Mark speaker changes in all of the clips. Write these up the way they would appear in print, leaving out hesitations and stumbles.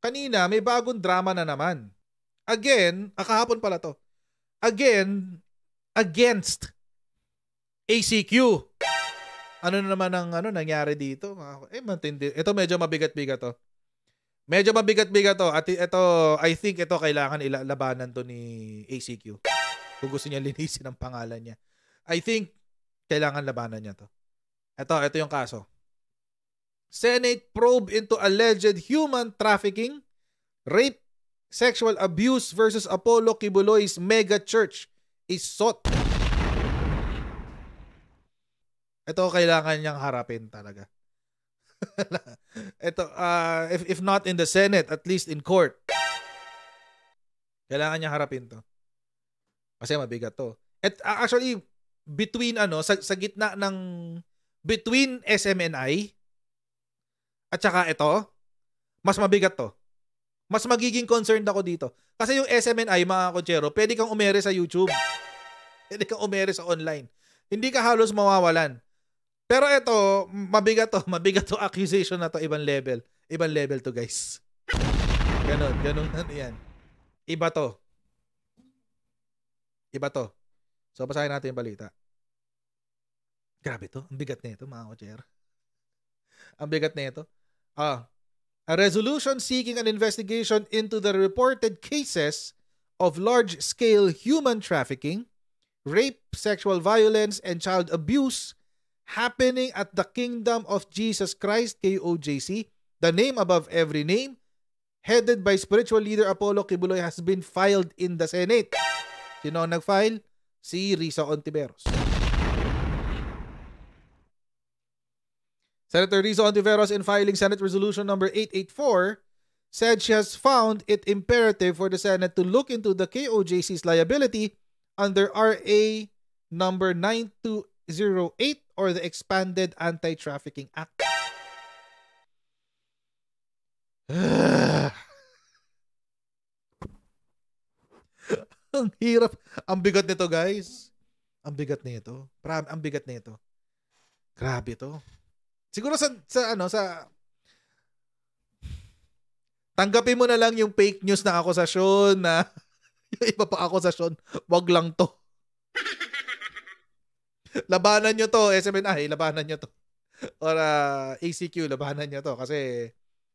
Speaker 1: kanina may bagong drama na naman. Again, kahapon pala to. Again, against ACQ. Ano na naman ang nangyari dito? Matindi. Ito medyo mabigat-bigat to. Medyo mabigat-bigat to. At ito, I think ito kailangan ilalabanan to ni ACQ. Kung gusto niya linisin ang pangalan niya. I think kailangan labanan niya to. Ito yung kaso. Senate probe into alleged human trafficking, rape, sexual abuse versus Apollo Kibuloy's mega church is sought. Ito kailangan niyang harapin talaga. Ito, if not in the Senate, at least in court. Kailangan niyang harapin to. Kasi mabigat to. At actually, between sa gitna ng between SMNI at saka ito, mas mabigat to. Mas magiging concerned ako dito. Kasi yung SMNI, mga kotsero, pwede kang umere sa YouTube. Pwede kang umere sa online. Hindi ka halos mawawalan. Pero ito, mabigat to. Mabigat to accusation na to. Ibang level. Ibang level to, guys. Ganon yan. Iba to. So, basahin natin yung balita. Grabe to. Ang bigat na ito, mga kotsero. Ang bigat na ito. A resolution seeking an investigation into the reported cases of large-scale human trafficking, rape, sexual violence, and child abuse happening at the Kingdom of Jesus Christ, KOJC, the name above every name, headed by spiritual leader Apollo Kibuloy, has been filed in the Senate. Sino ang nag-file? Si Risa Ontiveros. Senator Risa Ontiveros, in filing Senate Resolution number 884, said she has found it imperative for the Senate to look into the KOJC's liability under RA number 9208 or the Expanded Anti-Trafficking Act. Ang hirap. Ang bigat nito, guys. Ang bigat nito. Ang bigat nito. Grabe to. Siguro sa tanggapin mo na lang yung fake news na akusasyon na yung iba pa akusasyon, wag lang to. Labanan nyo to, SMNI, labanan nyo to. Or ACQ, labanan nyo to. Kasi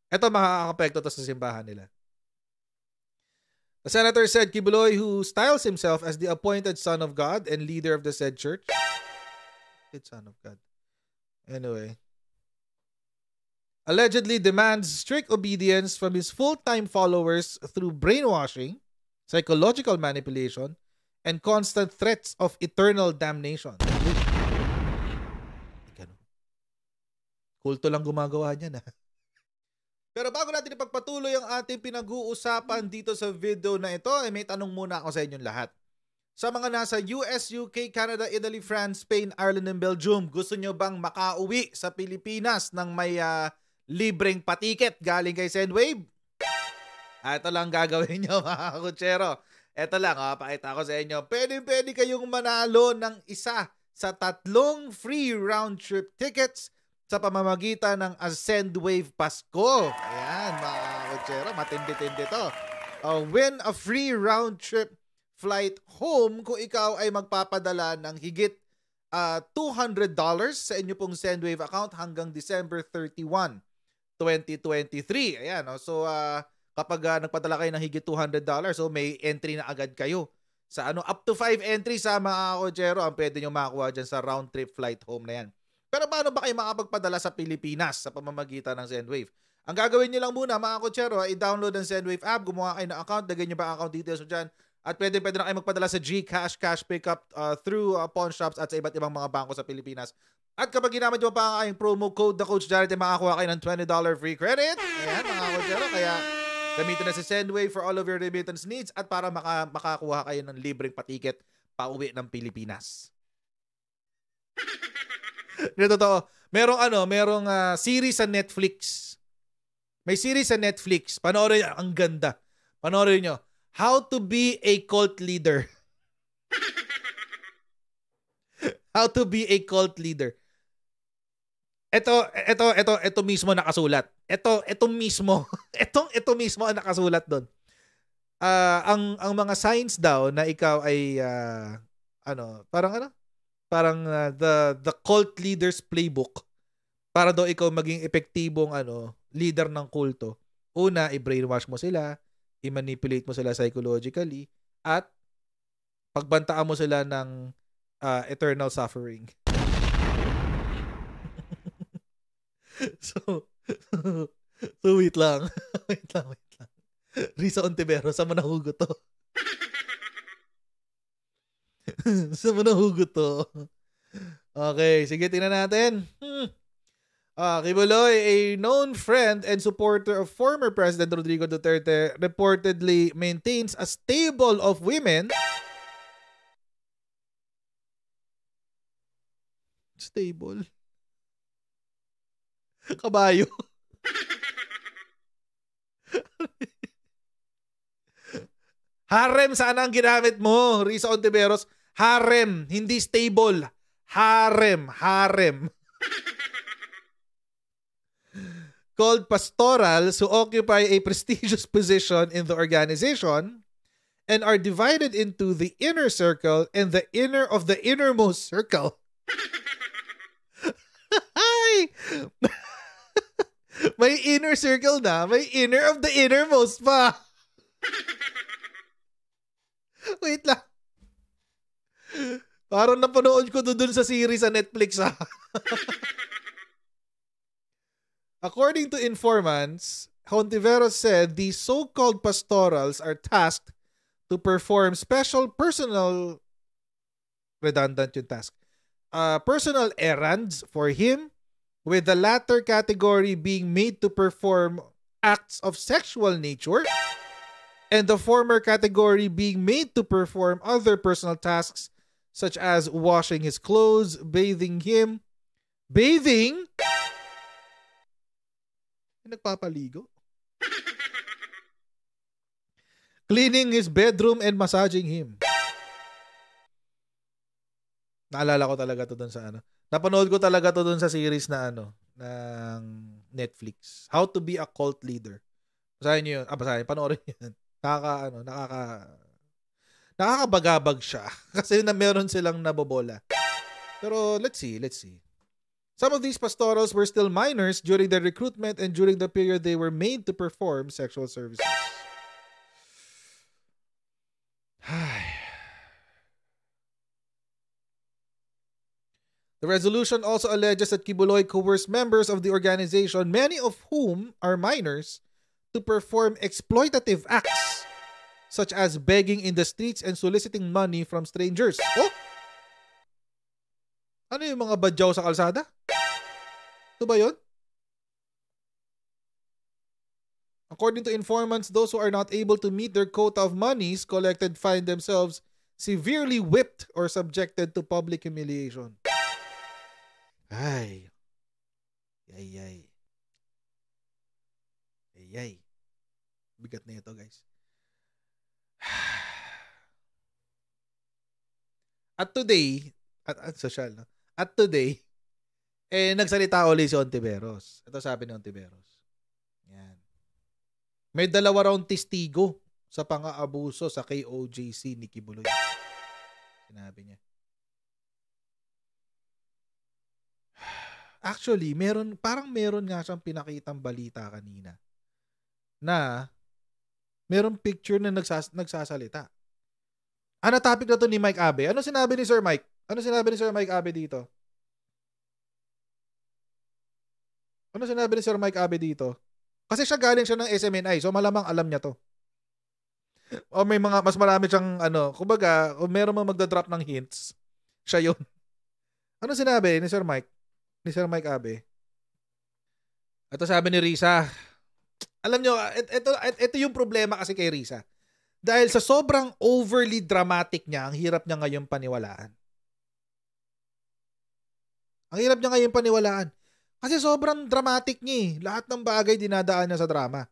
Speaker 1: eto makakapekto to sa simbahan nila. The senator said Kibuloy, who styles himself as the appointed son of God and leader of the said church. It's son of God. Anyway. Allegedly demands strict obedience from his full-time followers through brainwashing, psychological manipulation, and constant threats of eternal damnation. Kulto lang gumagawa niyan, ha? Pero bago natin ipagpatuloy ang ating pinag-uusapan dito sa video na ito, may tanong muna ako sa inyong lahat. Sa mga nasa US, UK, Canada, Italy, France, Spain, Ireland, and Belgium, gusto nyo bang makauwi sa Pilipinas ng may libreng patiket galing kay Sendwave? Ito lang gagawin nyo, mga kutsero. Ito lang, pakita ko sa inyo. Pwede kayong manalo ng isa sa 3 free round-trip tickets sa pamamagitan ng Sendwave Pasko. Ayan, mga kutsero, matindi-tindi to. Win a free round-trip flight home kung ikaw ay magpapadala ng higit $200 sa inyo pong Sendwave account hanggang December 31, 2023. Ayan, so kapag nagpadala kayo ng higit $200, so may entry na agad kayo sa up to 5 entries sa mga kutsero ang pwede nyo makakuha dyan sa round-trip flight home na yan. Pero paano ba kayo makapagpadala sa Pilipinas sa pamamagitan ng Sendwave? Ang gagawin nyo lang muna, mga kutsero, i-download ang Sendwave app, gumawa kayo ng account, lagyan nyo ba account details mo dyan, at pwede na kayo magpadala sa GCash, cash pickup through pawn shops at sa iba't ibang mga bangko sa Pilipinas. At kapag ginamit mo pa ang aking promo code na Coach Jared, makakuha kayo ng $20 free credit. Ayan, mga kutsero, kaya gamitin na si Sendwave for all of your remittance needs at para makakuha kayo ng libreng patiket pauwi ng Pilipinas. Totoo. Merong series sa Netflix. May series sa Netflix. Panoorin nyo. Ang ganda. Panoorin nyo. How to be a cult leader. How to be a cult leader. Ito mismo nakasulat. Ito mismo. Ito mismo ang nakasulat doon. Ang mga signs daw na ikaw ay parang the cult leader's playbook para daw ikaw maging epektibong leader ng kulto. Una, i-brainwash mo sila, i-manipulate mo sila psychologically, at pagbantaan mo sila ng eternal suffering. So wait lang. wait lang. Risa Ontiveros, saan mo nahugot to? Saan mo nahugot to? Okay, sige, tingnan natin. Kibuloy, a known friend and supporter of former President Rodrigo Duterte, reportedly maintains a stable of women. Stable? Kabayo. Harem sana ang ginamit mo, Risa Ontiveros. Harem, hindi stable. Harem. Called pastorals who occupy a prestigious position in the organization and are divided into the inner circle and the inner of the innermost circle. Ay! May inner circle na, may inner of the innermost pa. Wait lang. Parang napanood ko doon sa series sa Netflix ha. According to informants, Hontiveros said these so-called pastorals are tasked to perform special personal personal errands for him, with the latter category being made to perform acts of sexual nature and the former category being made to perform other personal tasks such as washing his clothes, bathing him. Bathing? Nagpapaligo? Cleaning his bedroom and massaging him. Naalala ko talaga to dun sa Napanood ko talaga to dun sa series na ng Netflix. How to be a cult leader. Basahin niyo yun. Basahin. Panoorin niyo yun. Nakakabagabag siya. Kasi meron silang nabobola. Pero let's see. Some of these pastorals were still minors during their recruitment and during the period they were made to perform sexual services. The resolution also alleges that Kibuloy coerced members of the organization, many of whom are minors, to perform exploitative acts such as begging in the streets and soliciting money from strangers. Oh! Ano yung mga badyaw sa kalsada? Ito ba yun? According to informants, those who are not able to meet their quota of monies collected find themselves severely whipped or subjected to public humiliation. Ay. Bigat na ito, guys. At today, nagsalita ulit si Ontiveros. Ito sabi ni Ontiveros. Yan. May 2 raw testigo sa pang-aabuso sa KOJC ni Kibuloy. Sinabi niya. Actually, meron nga siyang pinakitang balita kanina na merong picture na nagsasalita. Topic na to ni Mike Abe. Ano sinabi ni Sir Mike? Ano sinabi ni Sir Mike Abe dito? Kasi galing siya ng SMNI, so malamang alam niya to. O may mga, mas marami siyang, kumbaga, o meron mga magdadrop ng hints, siya yun. Ano sinabi ni Sir Mike? Ni Sir Mike Abe? Ito sabi ni Risa. Alam nyo, ito yung problema kasi kay Risa. Dahil sa sobrang overly dramatic niya, ang hirap niya ngayon paniwalaan. Kasi sobrang dramatic niya eh. Lahat ng bagay dinadaan niya sa drama.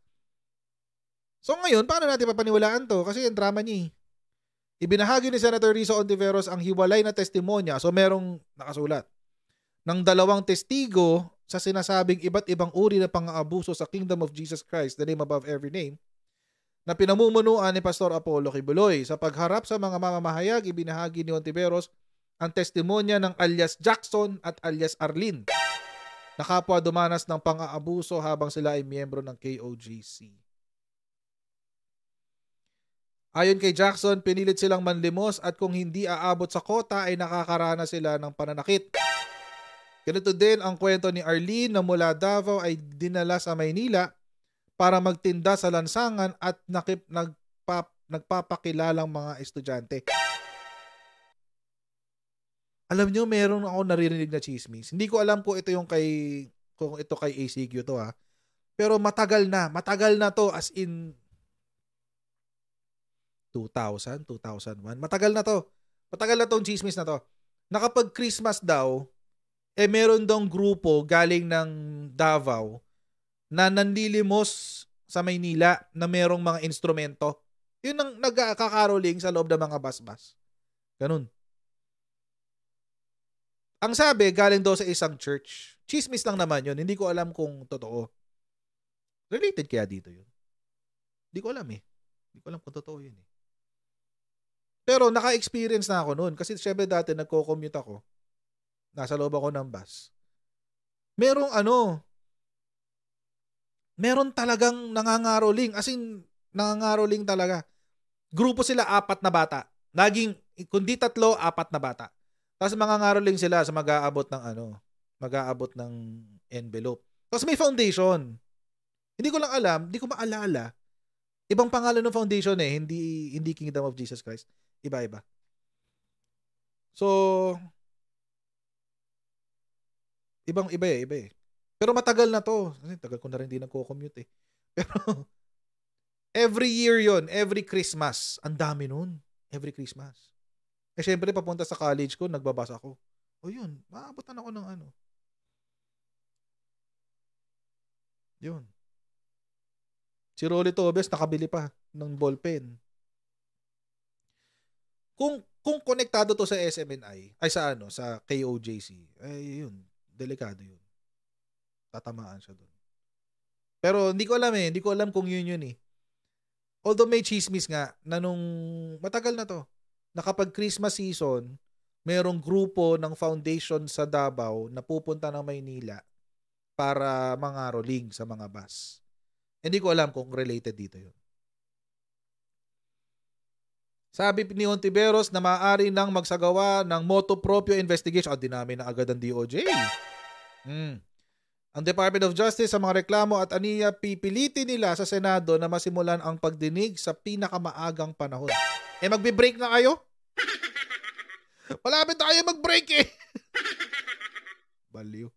Speaker 1: So ngayon, paano natin papaniwalaan to? Kasi yung drama niya eh. Ibinahagi ni Senator Risa Ontiveros ang hiwalay na testimonya. So merong nakasulat ng 2 testigo sa sinasabing iba't ibang uri na pang-aabuso sa Kingdom of Jesus Christ, the name above every name, na pinamumunuan ni Pastor Apollo Kibuloy. Sa pagharap sa mga mamamahayag, ibinahagi ni Ontiveros ang testimonya ng alias Jackson at alias Arlene, na kapwa dumanas ng pang-aabuso habang sila ay miyembro ng KOJC. Ayon kay Jackson, pinilit silang manlimos at kung hindi aabot sa kota ay nakakaranas sila ng pananakit. Ganito din ang kwento ni Arlene na mula Davao ay dinala sa Maynila para magtinda sa lansangan at nagpapakilalang mga estudyante. Alam nyo, meron ako naririnig na chismis. Hindi ko alam kung ito kay ACQ to ha. Pero matagal na to, as in 2000, 2001. Matagal na tong chismis na to. Na kapag Christmas daw, meron daw grupo galing ng Davao na nanlilimos sa Maynila na merong mga instrumento. Yun ang nagkakaroling sa loob ng mga bas-bas. Ganun. Ang sabi, galing daw sa isang church. Chismis lang naman yun. Hindi ko alam kung totoo. Related kaya dito yun? Hindi ko alam eh. Hindi ko alam kung totoo yun eh. Pero naka-experience na ako noon. Kasi syempre dati nagko-commute ako. Nasa loob ako ng bus. Meron talagang nangangaroling. As in, nangangaroling talaga. Grupo sila, 4 na bata. Kundi 3, 4 na bata. Tapos mangangaroling sila sa mag-aabot ng envelope. Tapos may foundation. Hindi ko lang alam, hindi ko maalala. Ibang pangalan ng foundation eh, hindi Kingdom of Jesus Christ. Iba-iba. So, iba eh. Pero matagal na to. Kasi tagal ko na rin di nagko-commute eh. Pero, every year yon, every Christmas. Ang dami nun. Every Christmas. Syempre, papunta sa college ko, nagbabasa ako. O yun, maabutan ako ng Yun. Si Rolly Tobes, nakabili pa ng ballpen. Kung konektado to sa SMNI, sa KOJC, ay yun, delikado yun. Tatamaan siya doon. Pero hindi ko alam kung yun eh. Although may chismis nga na nung matagal na to, na kapag Christmas season, merong grupo ng foundation sa Davao na pupunta ng Maynila para mangaroling sa mga bus. Hindi ko alam kung related dito yun. Sabi ni Ontiveros na maaari nang magsagawa ng motu proprio investigation. Dinami na agad ang DOJ. Ang Department of Justice sa mga reklamo at aniya pipilitin nila sa Senado na masimulan ang pagdinig sa pinakamaagang panahon. Magbe-break na kayo? Malapit tayo mag-break eh. Baliw.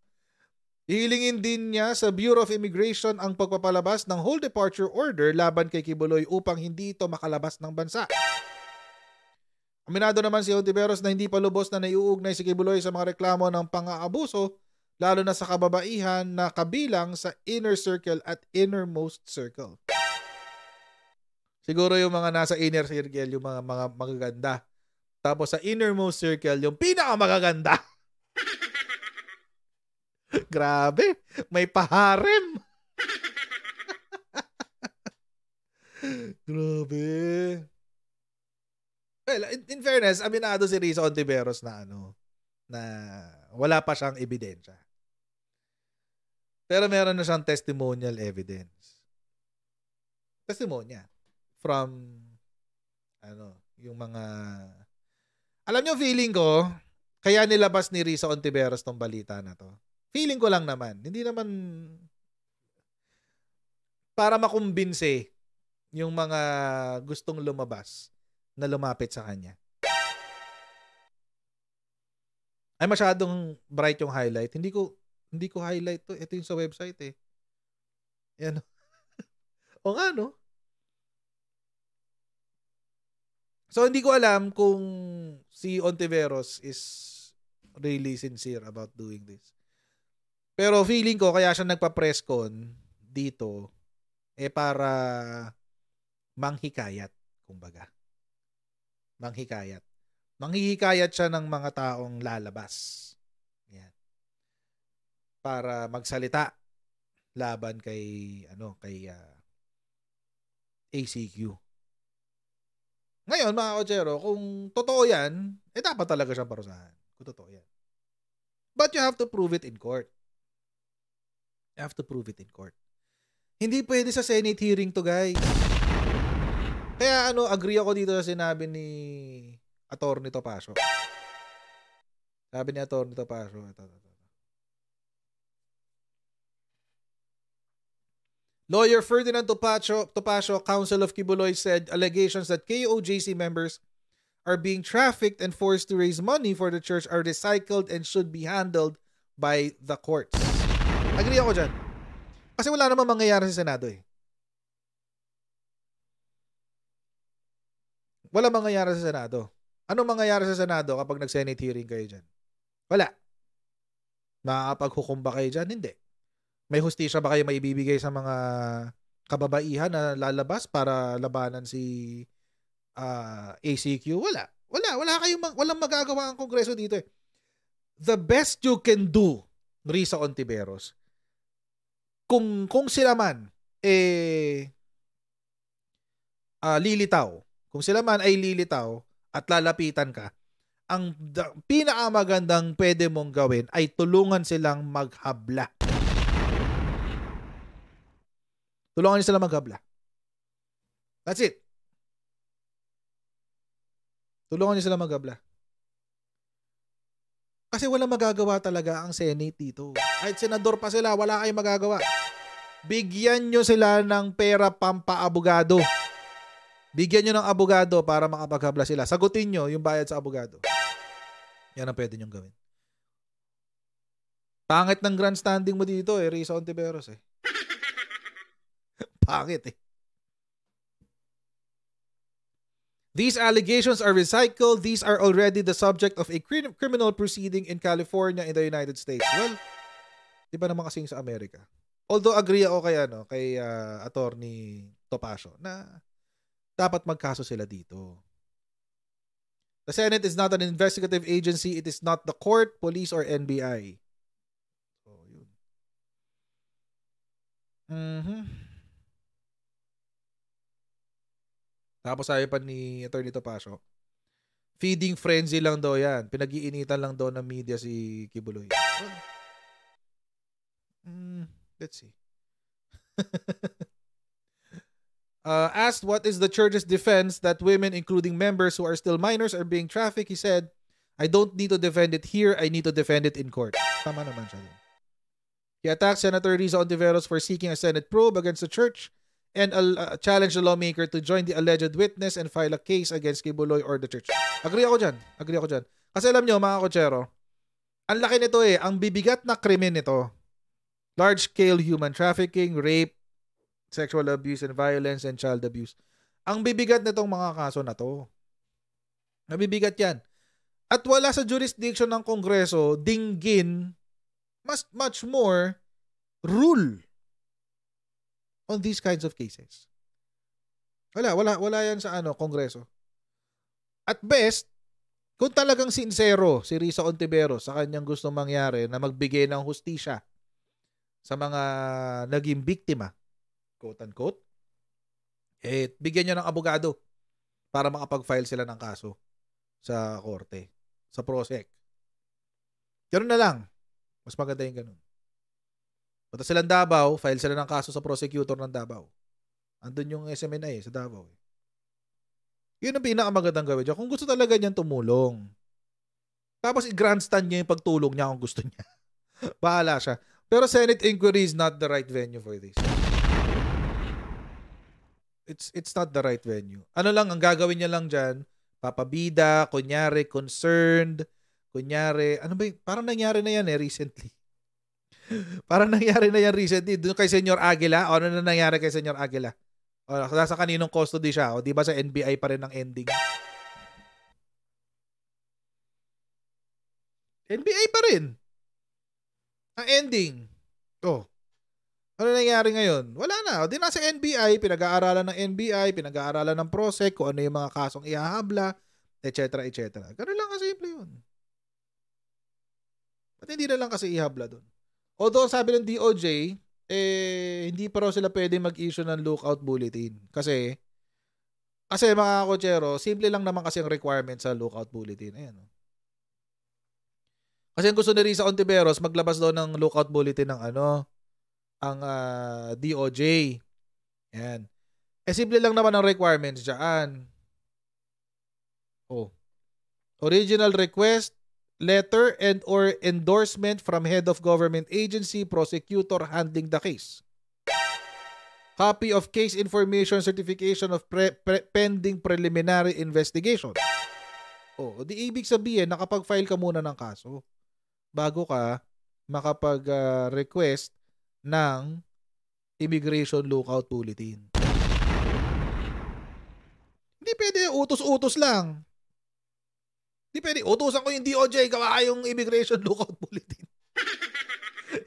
Speaker 1: Ihilingin din niya sa Bureau of Immigration ang pagpapalabas ng whole departure order laban kay Kibuloy upang hindi ito makalabas ng bansa. Aminado naman si Ontiveros na hindi pa lubos na naiuugnay si Kibuloy sa mga reklamo ng pang-aabuso, lalo na sa kababaihan na kabilang sa inner circle at innermost circle. Siguro yung mga nasa inner circle, yung mga magaganda. Tapos sa innermost circle, yung pinakamagaganda. Grabe, may paharem. Grabe. Well, in fairness, aminado si Risa Ontiveros na na wala pa siyang ebidensya. Pero meron na siyang testimonial evidence. Testimonya from yung mga alam nyo, feeling ko kaya nilabas ni Risa Ontiveros tong balita na to. Feeling ko lang naman, hindi naman para makumbinse yung mga gustong lumabas na lumapit sa kanya. Ay masyadong bright yung highlight. Hindi ko highlight to. Ito yung sa website eh. Yan. O nga no? So hindi ko alam kung si Ontiveros is really sincere about doing this. Pero feeling ko kaya siya nagpa-press con dito para manghikayat, kumbaga. Manghikayat. Manghihikayat siya ng mga taong lalabas. Yan. para magsalita laban kay ACQ. Ngayon, mga kotsero, kung totoo yan, dapat talaga siyang parusahan. Kung totoo yan. But you have to prove it in court. You have to prove it in court. Hindi pwede sa Senate hearing to, guys. Kaya agree ako dito sa sinabi ni Atty. Topacio. Sabi ni Atty. Topacio, Lawyer Ferdinand Topacio, Counsel of Kibuloy, said allegations that KOJC members are being trafficked and forced to raise money for the church are recycled and should be handled by the courts. Agree ako dyan. Kasi wala namang mangyayari sa Senado eh. Wala mangyayari sa Senado. Anong mangyayari sa Senado kapag nag-Senate hearing kayo dyan? Wala. Makakapaghukom ba kayo dyan? Hindi. May hustisya ba kayo maibibigay sa mga kababaihan na lalabas para labanan si ACQ? Wala. Walang magagawa ang Kongreso dito eh. The best you can do, Risa Ontiveros, kung sila man lilitaw, kung sila man ay lilitaw at lalapitan ka, ang pinakamagandang pwede mong gawin ay tulungan silang maghabla. Tulungan niyo sila maghabla. That's it. Tulungan niyo sila maghabla. Kasi wala magagawa talaga ang Senate dito. Kahit senador pa sila, wala kayong magagawa. Bigyan niyo sila ng pera pampaabogado. Bigyan niyo ng abogado para makapaghabla sila. Sagutin niyo yung bayad sa abogado. Yan ang pwede niyong gawin. Pangit ng grandstanding mo dito Risa Ontiveros Pangit These allegations are recycled. These are already the subject of a criminal proceeding in California in the United States. Well, di ba naman kasing sa Amerika? Although agree ako kay Atty. Topacio na dapat magkaso sila dito. The Senate is not an investigative agency. It is not the court, police, or NBI. So, yun. Tapos sabi pa ni Atty. Topacio, feeding frenzy lang daw yan. Pinag-iinitan lang daw ng media si Kibuloy. Let's see. Asked what is the church's defense that women, including members who are still minors, are being trafficked, he said, I don't need to defend it here. I need to defend it in court. Tama naman siya. He attacked Senator Risa Ontiveros for seeking a Senate probe against the church and challenge the lawmaker to join the alleged witness and file a case against Kibuloy or the church. Agree ako dyan. Kasi alam nyo, mga kotsero, ang laki nito ang bibigat na krimen nito. Large-scale human trafficking, rape, sexual abuse and violence, and child abuse. Ang bibigat nitong mga kaso na to. Nabibigat yan. At wala sa jurisdiction ng Kongreso dinggin much more rule on these kinds of cases. Wala yan sa Kongreso. At best, kung talagang sincero si Risa Ontiveros sa kanyang gustong mangyari na magbigay ng hustisya sa mga naging biktima, quote-unquote, bigyan niya ng abogado para makapag-file sila ng kaso sa korte, sa prosec. Ganun na lang. Mas maganda yung ganun. Punta silang Davao, file sila ng kaso sa prosecutor ng Davao. Andun yung SMNI sa Davao. Yun ang pinakamagandang gawin dyan. Kung gusto talaga niyan tumulong. Tapos i-grandstand niya yung pagtulong niya kung gusto niya. Bahala siya. Pero Senate inquiry is not the right venue for this. It's not the right venue. Ang gagawin niya lang dyan, papabida, kunyari, concerned, kunyari, parang nangyari na yan recently. Doon kay Senyor Aguila. Ano na nangyari kay Senyor Aguila? Sa kaninong custody siya? Di ba sa NBI pa rin ang ending? NBI pa rin. Ang ending. Ano nangyari ngayon? Wala na. Di na sa NBI, pinag-aaralan ng NBI, pinag-aaralan ng prosec, kung ano yung mga kasong ihahabla, etc. Ganun lang kasimple yun. Ba't hindi na lang kasi ihabla doon? Although sabi ng DOJ, hindi pa raw sila pwede mag-issue ng lookout bulletin. Kasi mga kotsero, simple lang naman kasi ang requirement sa lookout bulletin. Ayan. Kasi ang gusto ni Risa Ontiveros, maglabas daw ng lookout bulletin ng ang DOJ. Ayan. Simple lang naman ang requirements dyan. Original request, letter and or endorsement from head of government agency, prosecutor handling the case. Copy of case information certification of pending preliminary investigation. Di ibig sabihin, nakapag-file ka muna ng kaso bago ka makapag-request ng immigration lookout bulletin. Hindi pwede utos-utos lang. Hindi pwede, utusan ko yung DOJ, gawa kayong immigration lookout bulletin.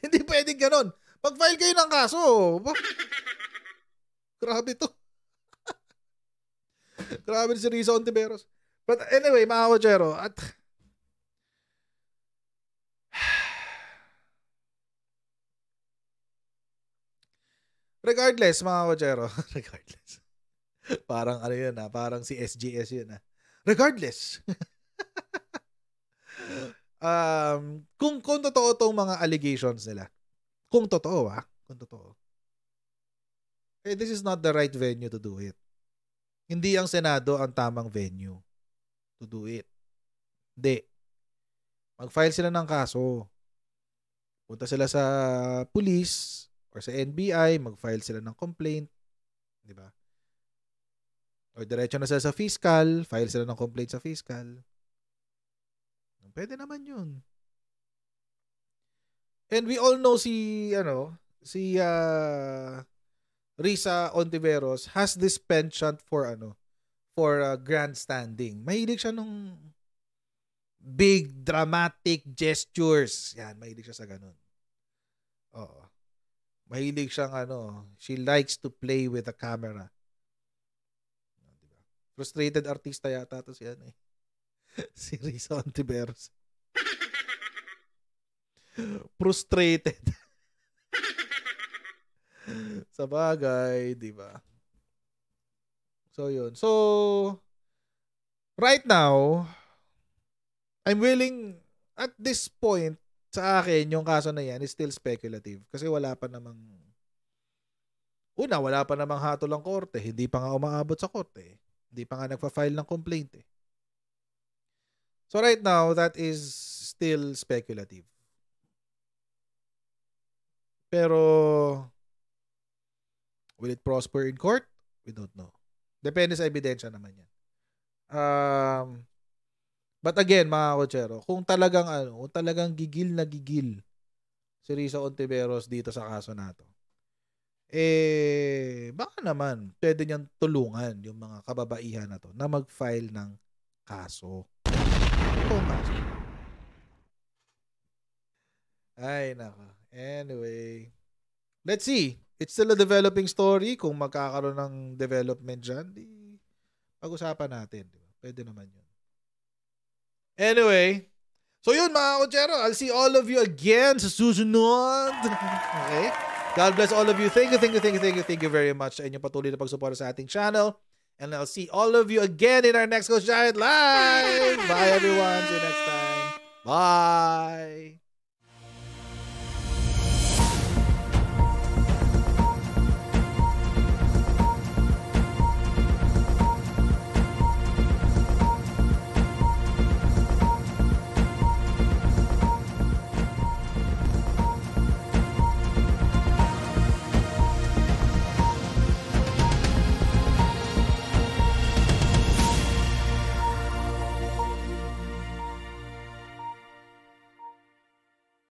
Speaker 1: Hindi pwede ganon. Pag-file kayo ng kaso, grabe to. Grabe si Risa Ontiveros. But anyway, mga kotsero, at regardless, mga kotsero, regardless. Parang yun parang si SGS yun Regardless. Kung totoo tong mga allegations nila. Kung totoo kung totoo. This is not the right venue to do it. Hindi ang Senado ang tamang venue to do it. Hindi. Mag-file sila ng kaso. Punta sila sa police or sa NBI, mag-file sila ng complaint, di ba? O diretso na sila sa fiscal, file sila ng complaint sa fiscal. Pwede naman yun. And we all know si Risa Ontiveros has this penchant for grandstanding. Mahilig siya nung big dramatic gestures. Yan, mahilig siya sa ganun. Oo. Mahilig siyang she likes to play with the camera. Frustrated artista yata to si si Risa Ontiveros. Frustrated. Sa bagay, di ba? So, yun. So, right now, I'm willing, at this point, sa akin, yung kaso na yan is still speculative. Kasi wala pa namang hatol ang korte. Hindi pa nga umaabot sa korte. Hindi pa nga nagpa-file ng complaint So right now, that is still speculative. Pero, will it prosper in court? We don't know. Depende sa ebidensya naman yan. But again, mga kotsero, kung talagang gigil na gigil si Risa Ontiveros dito sa kaso na to, baka naman pwede niyang tulungan yung mga kababaihan na to na mag-file ng kaso. Kaso. Ay, naka. Anyway, let's see. It's still a developing story. Kung magkakaroon ng development dyan, pag-usapan natin. Diba? Pwede naman yun. Anyway, so yun mga kotsero. I'll see all of you again sa susunod. Okay? God bless all of you. Thank you very much sa inyong patuloy na pagsuporta sa ating channel. And I'll see all of you again in our next Coach Giant Live. Bye everyone. See you next time. Bye.